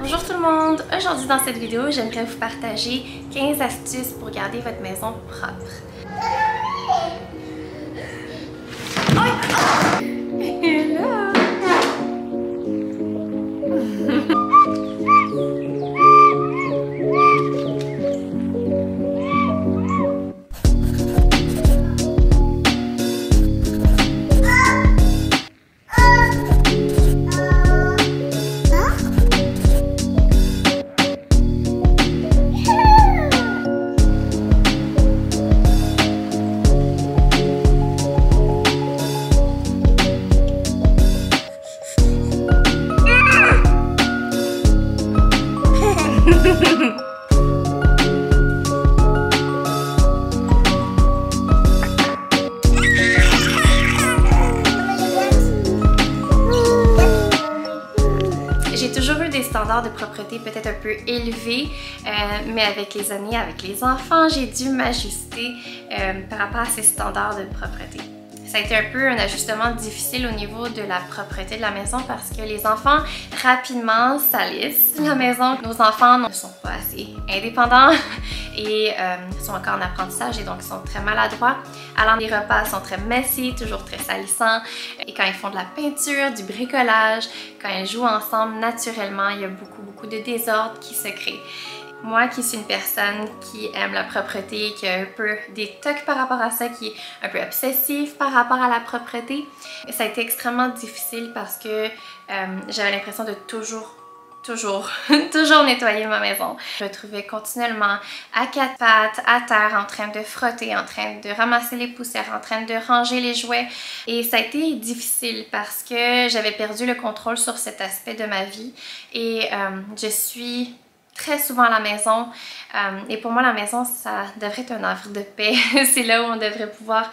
Bonjour tout le monde! Aujourd'hui dans cette vidéo, j'aimerais vous partager 15 astuces pour garder votre maison propre. Hello! J'ai toujours eu des standards de propreté peut-être un peu élevés, mais avec les années, avec les enfants, j'ai dû m'ajuster par rapport à ces standards de propreté. Ça a été un peu un ajustement difficile au niveau de la propreté de la maison parce que les enfants rapidement salissent la maison. Nos enfants ne sont pas assez indépendants et sont encore en apprentissage et donc ils sont très maladroits. Alors les repas sont très messy, toujours très salissants. Et quand ils font de la peinture, du bricolage, quand ils jouent ensemble, naturellement, il y a beaucoup de désordre qui se crée. Moi qui suis une personne qui aime la propreté, qui a un peu des tocs par rapport à ça, qui est un peu obsessive par rapport à la propreté, ça a été extrêmement difficile parce que j'avais l'impression de toujours nettoyer ma maison. Je me trouvais continuellement à quatre pattes, à terre, en train de frotter, en train de ramasser les poussières, en train de ranger les jouets. Et ça a été difficile parce que j'avais perdu le contrôle sur cet aspect de ma vie. Et je suis très souvent à la maison et pour moi la maison ça devrait être un havre de paix. C'est là où on devrait pouvoir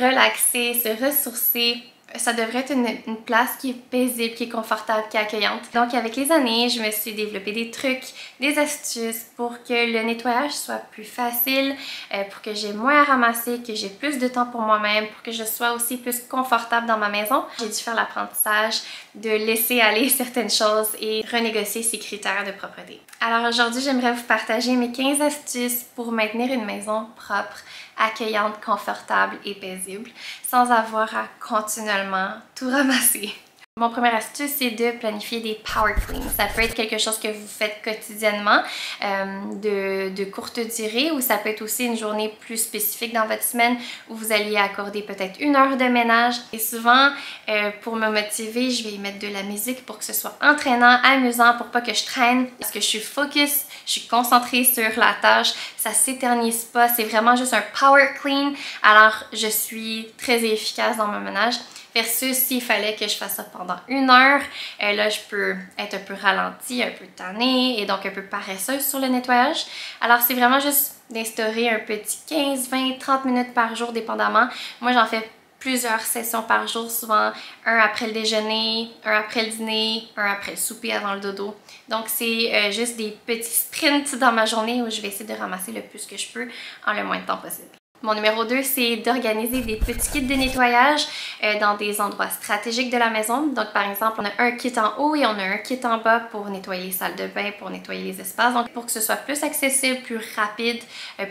relaxer, se ressourcer. Ça devrait être une place qui est paisible, qui est confortable, qui est accueillante. Donc avec les années, je me suis développé des trucs, des astuces pour que le nettoyage soit plus facile, pour que j'ai moins à ramasser, que j'ai plus de temps pour moi-même, pour que je sois aussi plus confortable dans ma maison. J'ai dû faire l'apprentissage de laisser aller certaines choses et renégocier ces critères de propreté. Alors aujourd'hui, j'aimerais vous partager mes 15 astuces pour maintenir une maison propre, accueillante, confortable et paisible, sans avoir à continuellement tout ramasser. Mon première astuce, c'est de planifier des power cleans. Ça peut être quelque chose que vous faites quotidiennement, de courte durée, ou ça peut être aussi une journée plus spécifique dans votre semaine où vous alliez accorder peut-être 1 heure de ménage. Et souvent, pour me motiver, je vais y mettre de la musique pour que ce soit entraînant, amusant, pour pas que je traîne, parce que je suis focus, je suis concentrée sur la tâche, ça s'éternise pas, c'est vraiment juste un power clean. Alors, je suis très efficace dans mon ménage. Versus s'il fallait que je fasse ça pendant 1 heure, là je peux être un peu ralentie, un peu tannée et donc un peu paresseuse sur le nettoyage. Alors c'est vraiment juste d'instaurer un petit 15, 20, 30 minutes par jour dépendamment. Moi j'en fais plusieurs sessions par jour, souvent un après le déjeuner, un après le dîner, un après le souper avant le dodo. Donc c'est juste des petits sprints dans ma journée où je vais essayer de ramasser le plus que je peux en le moins de temps possible. Mon numéro 2, c'est d'organiser des petits kits de nettoyage dans des endroits stratégiques de la maison. Donc par exemple, on a un kit en haut et on a un kit en bas pour nettoyer les salles de bain, pour nettoyer les espaces. Donc pour que ce soit plus accessible, plus rapide,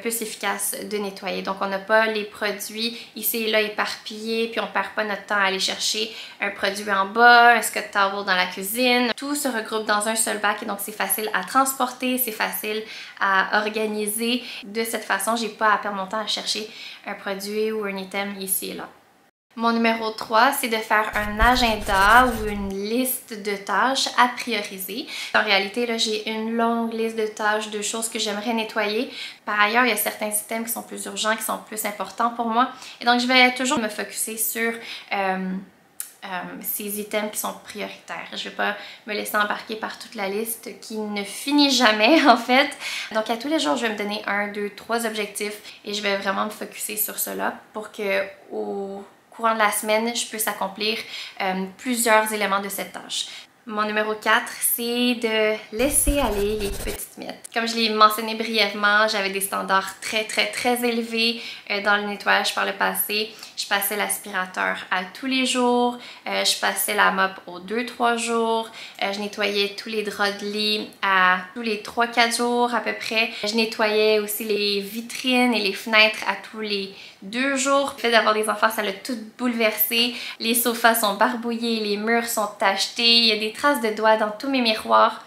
plus efficace de nettoyer. Donc on n'a pas les produits ici et là éparpillés, puis on perd pas notre temps à aller chercher un produit en bas, un Scott towel dans la cuisine. Tout se regroupe dans un seul bac et donc c'est facile à transporter, c'est facile à organiser. De cette façon, j'ai pas à perdre mon temps à chercher un produit ou un item ici et là. Mon numéro 3, c'est de faire un agenda ou une liste de tâches à prioriser. En réalité, là, j'ai une longue liste de tâches, de choses que j'aimerais nettoyer. Par ailleurs, il y a certains items qui sont plus urgents, qui sont plus importants pour moi. Et donc, je vais toujours me focusser sur ces items qui sont prioritaires. Je ne vais pas me laisser embarquer par toute la liste qui ne finit jamais en fait. Donc à tous les jours, je vais me donner 1, 2, 3 objectifs et je vais vraiment me focusser sur cela pour que au courant de la semaine, je puisse accomplir plusieurs éléments de cette tâche. Mon numéro 4, c'est de laisser aller les petites miettes. Comme je l'ai mentionné brièvement, j'avais des standards très élevés dans le nettoyage par le passé. Je passais l'aspirateur à tous les jours, je passais la mop aux 2-3 jours, je nettoyais tous les draps de lit à tous les 3-4 jours à peu près. Je nettoyais aussi les vitrines et les fenêtres à tous les 2 jours. Le fait d'avoir des enfants, ça l'a tout bouleversé. Les sofas sont barbouillés, les murs sont tachetés, il y a des traces de doigts dans tous mes miroirs.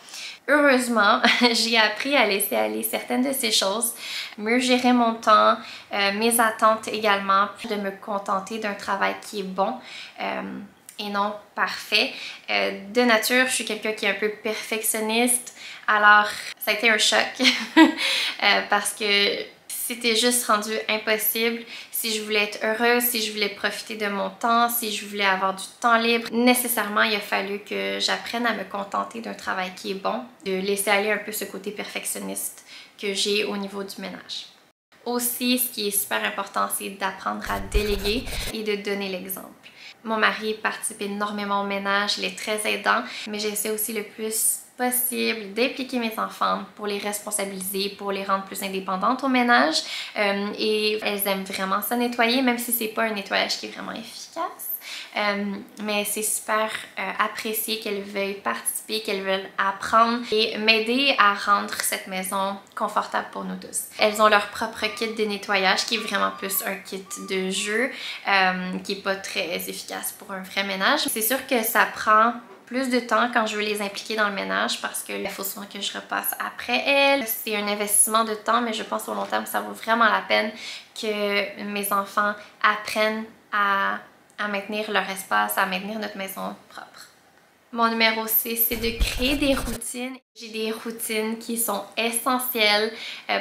Heureusement, j'ai appris à laisser aller certaines de ces choses, mieux gérer mon temps, mes attentes également, puis de me contenter d'un travail qui est bon et non parfait. De nature, je suis quelqu'un qui est un peu perfectionniste, alors ça a été un choc parce que c'était juste rendu impossible. Si je voulais être heureuse, si je voulais profiter de mon temps, si je voulais avoir du temps libre, nécessairement il a fallu que j'apprenne à me contenter d'un travail qui est bon, de laisser aller un peu ce côté perfectionniste que j'ai au niveau du ménage. Aussi, ce qui est super important, c'est d'apprendre à déléguer et de donner l'exemple. Mon mari participe énormément au ménage, il est très aidant, mais j'essaie aussi le plus possible d'impliquer mes enfants pour les responsabiliser, pour les rendre plus indépendantes au ménage et elles aiment vraiment ça nettoyer, même si c'est pas un nettoyage qui est vraiment efficace. Mais c'est super apprécié qu'elles veuillent participer, qu'elles veulent apprendre et m'aider à rendre cette maison confortable pour nous tous. Elles ont leur propre kit de nettoyage qui est vraiment plus un kit de jeu, qui est pas très efficace pour un vrai ménage. C'est sûr que ça prend plus de temps quand je veux les impliquer dans le ménage parce qu'il faut souvent que je repasse après elles. C'est un investissement de temps, mais je pense au long terme ça vaut vraiment la peine que mes enfants apprennent à maintenir leur espace, à maintenir notre maison propre. Mon numéro 6, c'est de créer des routines. J'ai des routines qui sont essentielles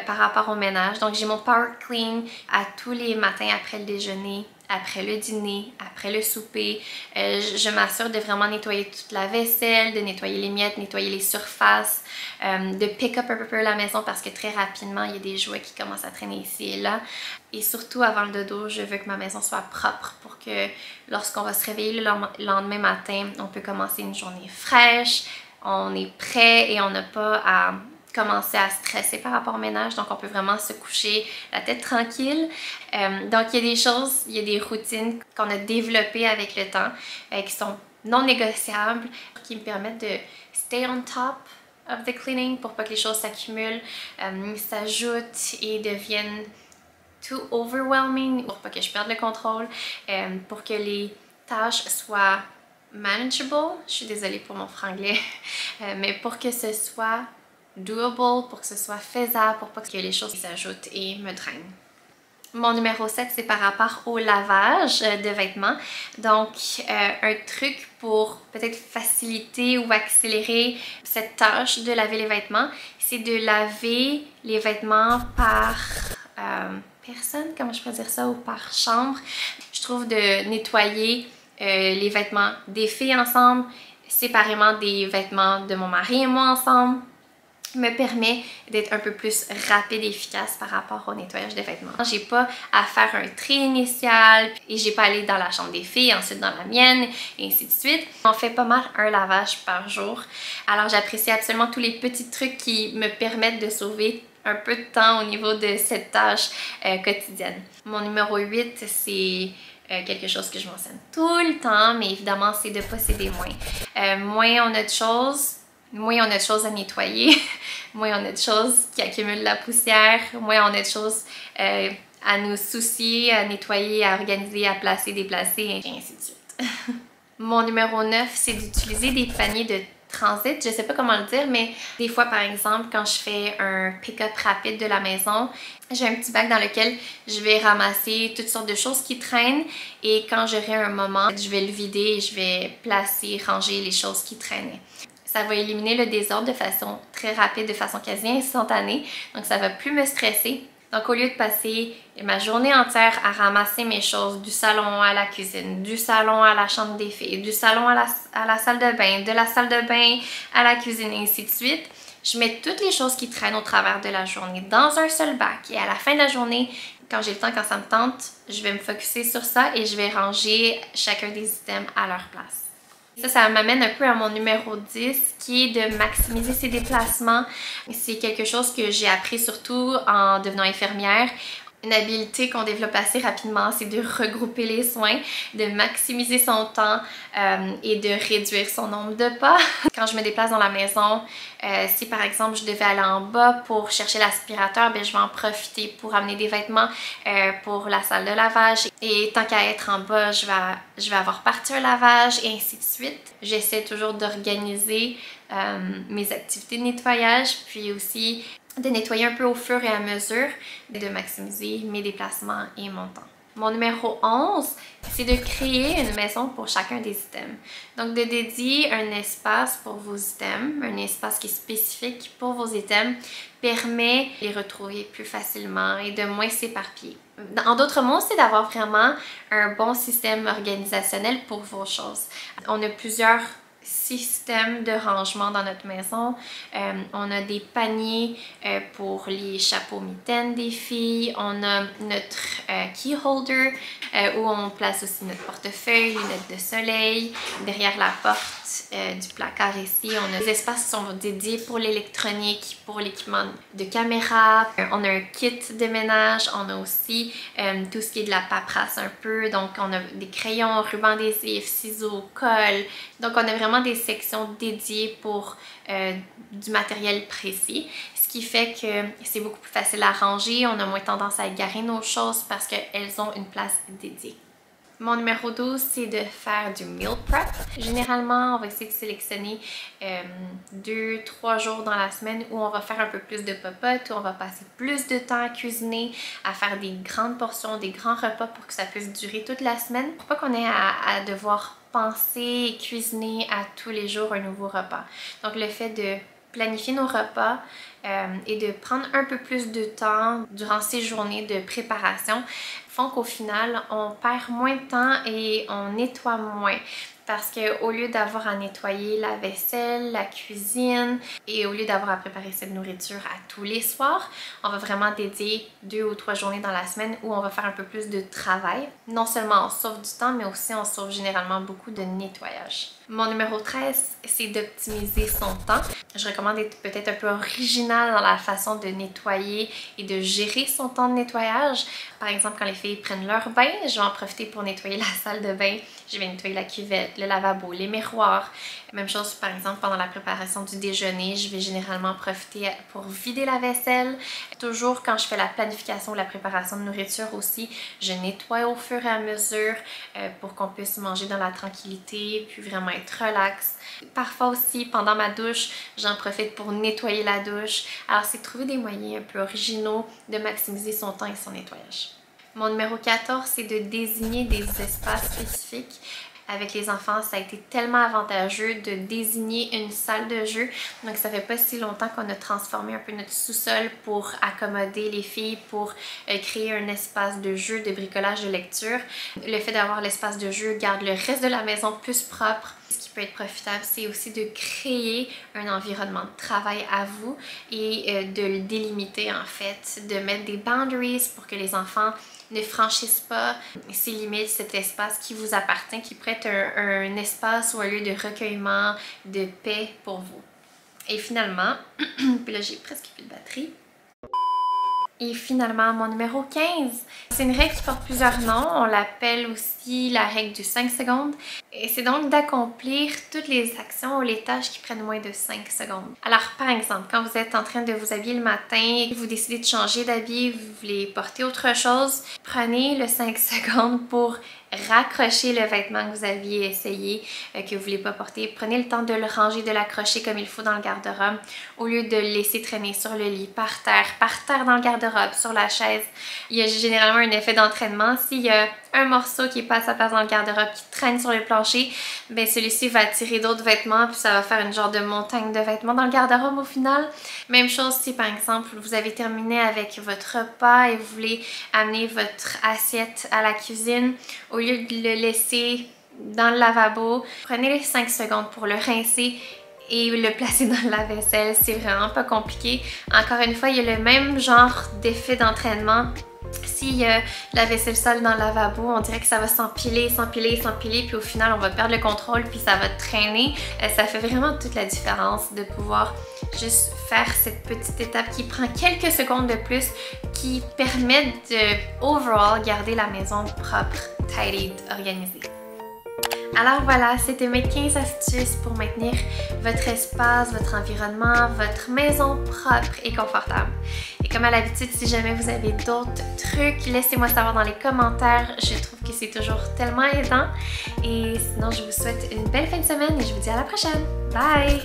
par rapport au ménage. Donc j'ai mon power clean à tous les matins après le déjeuner, après le dîner, après le souper. Je m'assure de vraiment nettoyer toute la vaisselle, de nettoyer les miettes, nettoyer les surfaces, de pick up un peu la maison parce que très rapidement il y a des jouets qui commencent à traîner ici et là. Et surtout avant le dodo, je veux que ma maison soit propre pour que lorsqu'on va se réveiller le lendemain matin, on peut commencer une journée fraîche, on est prêt et on n'a pas à commencer à stresser par rapport au ménage, donc on peut vraiment se coucher la tête tranquille. Donc il y a des choses, il y a des routines qu'on a développées avec le temps qui sont non négociables, qui me permettent de stay on top of the cleaning pour pas que les choses s'accumulent, s'ajoutent et deviennent too overwhelming, pour pas que je perde le contrôle, pour que les tâches soient manageable, je suis désolée pour mon franglais, mais pour que ce soit doable, pour que ce soit faisable, pour pas que les choses s'ajoutent et me drainent. Mon numéro 7, c'est par rapport au lavage de vêtements. Donc, un truc pour peut-être faciliter ou accélérer cette tâche de laver les vêtements, c'est de laver les vêtements par personne, comment je peux dire ça, ou par chambre. Je trouve de nettoyer les vêtements des filles ensemble, séparément des vêtements de mon mari et moi ensemble, me permet d'être un peu plus rapide et efficace par rapport au nettoyage des vêtements. J'ai pas à faire un tri initial et j'ai pas à aller dans la chambre des filles, ensuite dans la mienne et ainsi de suite. On fait pas mal un lavage par jour. Alors j'apprécie absolument tous les petits trucs qui me permettent de sauver un peu de temps au niveau de cette tâche quotidienne. Mon numéro 8, c'est quelque chose que je mentionne tout le temps, mais évidemment c'est de posséder moins. Moins on a de choses, moins on a de choses à nettoyer, moins on a de choses qui accumulent la poussière, moins on a de choses à nous soucier, à nettoyer, à organiser, à placer, déplacer, et ainsi de suite. Mon numéro 9, c'est d'utiliser des paniers de transit, je sais pas comment le dire, mais des fois par exemple quand je fais un pick-up rapide de la maison, j'ai un petit bac dans lequel je vais ramasser toutes sortes de choses qui traînent et quand j'aurai un moment, je vais le vider et je vais placer, ranger les choses qui traînaient. Ça va éliminer le désordre de façon très rapide, de façon quasi instantanée, donc ça va plus me stresser. Donc au lieu de passer ma journée entière à ramasser mes choses du salon à la cuisine, du salon à la chambre des filles, du salon à la salle de bain, de la salle de bain à la cuisine et ainsi de suite, je mets toutes les choses qui traînent au travers de la journée dans un seul bac et à la fin de la journée, quand j'ai le temps, quand ça me tente, je vais me focusser sur ça et je vais ranger chacun des items à leur place. Ça m'amène un peu à mon numéro 10 qui est de maximiser ses déplacements. C'est quelque chose que j'ai appris surtout en devenant infirmière. Une habileté qu'on développe assez rapidement, c'est de regrouper les soins, de maximiser son temps et de réduire son nombre de pas. Quand je me déplace dans la maison, si par exemple je devais aller en bas pour chercher l'aspirateur, ben, je vais en profiter pour amener des vêtements pour la salle de lavage. Et tant qu'à être en bas, je vais avoir parti un lavage et ainsi de suite. J'essaie toujours d'organiser mes activités de nettoyage, puis aussi de nettoyer un peu au fur et à mesure, de maximiser mes déplacements et mon temps. Mon numéro 11, c'est de créer une maison pour chacun des items. Donc de dédier un espace pour vos items, un espace qui est spécifique pour vos items, permet de les retrouver plus facilement et de moins s'éparpiller. En d'autres mots, c'est d'avoir vraiment un bon système organisationnel pour vos choses. On a plusieurs système de rangement dans notre maison. On a des paniers pour les chapeaux mitaines des filles. On a notre key holder où on place aussi notre portefeuille, lunettes de soleil. Derrière la porte du placard ici, on a des espaces qui sont dédiés pour l'électronique, pour l'équipement de caméra. On a un kit de ménage. On a aussi tout ce qui est de la paperasse un peu. Donc on a des crayons, rubans adhésifs, ciseaux, colle. Donc on a vraiment des sections dédiées pour du matériel précis, ce qui fait que c'est beaucoup plus facile à ranger, on a moins tendance à égarer nos choses parce qu'elles ont une place dédiée. Mon numéro 12, c'est de faire du meal prep. Généralement, on va essayer de sélectionner 2-3 jours dans la semaine où on va faire un peu plus de popote, où on va passer plus de temps à cuisiner, à faire des grandes portions, des grands repas pour que ça puisse durer toute la semaine. Pour pas qu'on ait à devoir penser et cuisiner à tous les jours un nouveau repas. Donc le fait de planifier nos repas et de prendre un peu plus de temps durant ces journées de préparation font qu'au final, on perd moins de temps et on nettoie moins. Parce qu'au lieu d'avoir à nettoyer la vaisselle, la cuisine et au lieu d'avoir à préparer cette nourriture à tous les soirs, on va vraiment dédier 2 ou 3 journées dans la semaine où on va faire un peu plus de travail. Non seulement on sauve du temps, mais aussi on sauve généralement beaucoup de nettoyage. Mon numéro 13, c'est d'optimiser son temps. Je recommande d'être peut-être un peu original dans la façon de nettoyer et de gérer son temps de nettoyage. Par exemple, quand les filles prennent leur bain, je vais en profiter pour nettoyer la salle de bain. Je vais nettoyer la cuvette, le lavabo, les miroirs. Même chose, par exemple, pendant la préparation du déjeuner, je vais généralement profiter pour vider la vaisselle. Toujours quand je fais la planification ou la préparation de nourriture aussi, je nettoie au fur et à mesure pour qu'on puisse manger dans la tranquillité, puis vraiment être relax. Parfois aussi, pendant ma douche, j'en profite pour nettoyer la douche. Alors, c'est trouver des moyens un peu originaux de maximiser son temps et son nettoyage. Mon numéro 14, c'est de désigner des espaces spécifiques. Avec les enfants, ça a été tellement avantageux de désigner une salle de jeu. Donc ça fait pas si longtemps qu'on a transformé un peu notre sous-sol pour accommoder les filles, pour créer un espace de jeu, de bricolage, de lecture. Le fait d'avoir l'espace de jeu garde le reste de la maison plus propre. Ce qui peut être profitable, c'est aussi de créer un environnement de travail à vous et de le délimiter en fait, de mettre des boundaries pour que les enfants ne franchissent pas ces limites, cet espace qui vous appartient, qui pourrait être un espace ou un lieu de recueillement, de paix pour vous. Et finalement, puis là j'ai presque plus de batterie. Et finalement, mon numéro 15, c'est une règle qui porte plusieurs noms. On l'appelle aussi la règle du 5 secondes. Et c'est donc d'accomplir toutes les actions ou les tâches qui prennent moins de 5 secondes. Alors, par exemple, quand vous êtes en train de vous habiller le matin, vous décidez de changer d'habit, vous voulez porter autre chose, prenez le 5 secondes pour raccrocher le vêtement que vous aviez essayé, que vous ne voulez pas porter. Prenez le temps de le ranger, de l'accrocher comme il faut dans le garde-robe, au lieu de le laisser traîner sur le lit, par terre dans le garde-robe, sur la chaise. Il y a généralement un effet d'entraînement. S'il y a un morceau qui n'est pas à sa place dans le garde-robe, qui traîne sur le plancher, ben celui-ci va attirer d'autres vêtements, puis ça va faire une genre de montagne de vêtements dans le garde-robe au final. Même chose si par exemple vous avez terminé avec votre repas et vous voulez amener votre assiette à la cuisine, au lieu de le laisser dans le lavabo, prenez les 5 secondes pour le rincer et le placer dans la vaisselle. C'est vraiment pas compliqué. Encore une fois, il y a le même genre d'effet d'entraînement S'il y a la vaisselle sale dans le lavabo, on dirait que ça va s'empiler, s'empiler, s'empiler, puis au final on va perdre le contrôle, puis ça va traîner. Ça fait vraiment toute la différence de pouvoir juste faire cette petite étape qui prend quelques secondes de plus, qui permet de overall garder la maison propre, tidy, organisée. Alors voilà, c'était mes 15 astuces pour maintenir votre espace, votre environnement, votre maison propre et confortable. Et comme à l'habitude, si jamais vous avez d'autres trucs, laissez-moi savoir dans les commentaires. Je trouve que c'est toujours tellement aidant. Et sinon, je vous souhaite une belle fin de semaine et je vous dis à la prochaine. Bye!